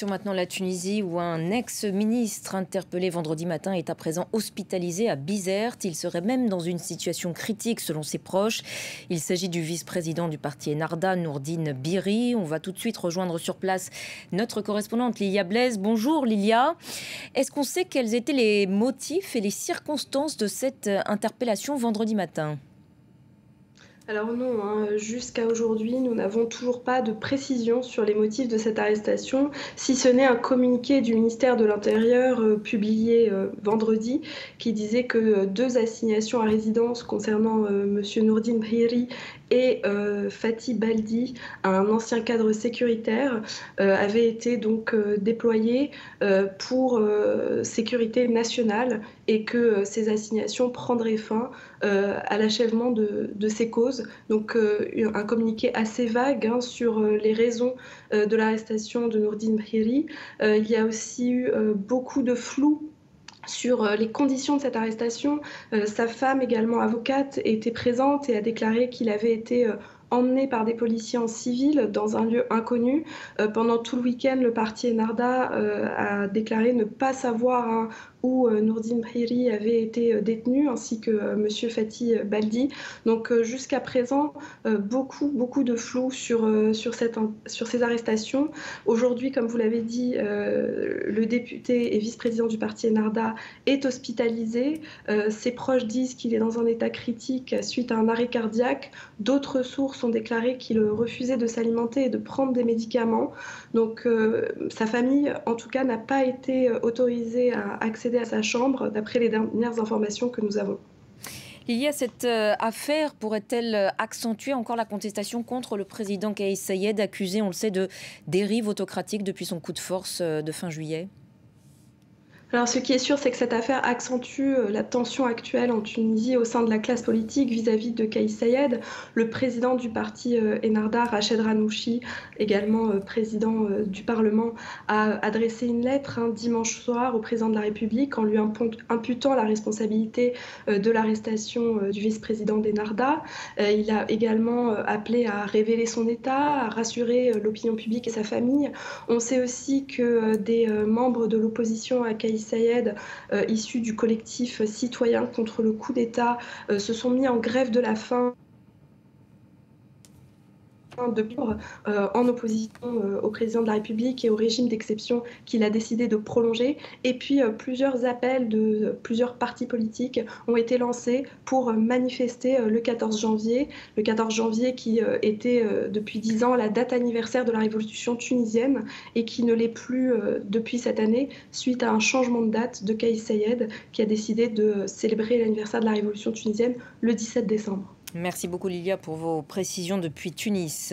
Direction maintenant la Tunisie où un ex-ministre interpellé vendredi matin est à présent hospitalisé à Bizerte. Il serait même dans une situation critique selon ses proches. Il s'agit du vice-président du parti Ennahda, Nourdine Bihri. On va tout de suite rejoindre sur place notre correspondante Lilia Blaise. Bonjour Lilia. Est-ce qu'on sait quels étaient les motifs et les circonstances de cette interpellation vendredi matin ? Alors non, jusqu'à aujourd'hui, nous n'avons toujours pas de précision sur les motifs de cette arrestation, si ce n'est un communiqué du ministère de l'Intérieur publié vendredi qui disait que 2 assignations à résidence concernant monsieur Nourdine Bihri et Fatih Baldi, un ancien cadre sécuritaire, avaient été donc déployées pour sécurité nationale et que ces assignations prendraient fin à l'achèvement de ces causes. Donc un communiqué assez vague sur les raisons de l'arrestation de Nourdine Bihri. Il y a aussi eu beaucoup de flou sur les conditions de cette arrestation. Sa femme, également avocate, était présente et a déclaré qu'il avait été emmené par des policiers en civil dans un lieu inconnu. Pendant tout le week-end, le parti Ennahda a déclaré ne pas savoir où Nourdine Bihri avait été détenu, ainsi que monsieur Fatih Baldi. Donc jusqu'à présent, beaucoup de flou sur ces arrestations. Aujourd'hui, comme vous l'avez dit, le député et vice-président du parti Ennahda est hospitalisé. Ses proches disent qu'il est dans un état critique suite à un arrêt cardiaque. D'autres sources ont déclaré qu'il refusait de s'alimenter et de prendre des médicaments. Donc sa famille, en tout cas, n'a pas été autorisée à accéder à sa chambre, d'après les dernières informations que nous avons. Cette affaire pourrait-elle accentuer encore la contestation contre le président Kais Saied, accusé, on le sait, de dérive autocratique depuis son coup de force de fin juillet ? Alors ce qui est sûr, c'est que cette affaire accentue la tension actuelle en Tunisie au sein de la classe politique vis-à-vis de Kais Saied. Le président du parti Ennahda, Rached Ghannouchi, également président du Parlement, a adressé une lettre dimanche soir au président de la République en lui imputant la responsabilité de l'arrestation du vice-président d'Ennahda. Il a également appelé à révéler son état, à rassurer l'opinion publique et sa famille. On sait aussi que des membres de l'opposition à Kais Saied, issus du collectif citoyen contre le coup d'État, se sont mis en grève de la faim en opposition au président de la République et au régime d'exception qu'il a décidé de prolonger. Et puis plusieurs appels de plusieurs partis politiques ont été lancés pour manifester le 14 janvier. Le 14 janvier qui était depuis 10 ans la date anniversaire de la révolution tunisienne et qui ne l'est plus depuis cette année suite à un changement de date de Kais Saied qui a décidé de célébrer l'anniversaire de la révolution tunisienne le 17 décembre. Merci beaucoup Lilia pour vos précisions depuis Tunis.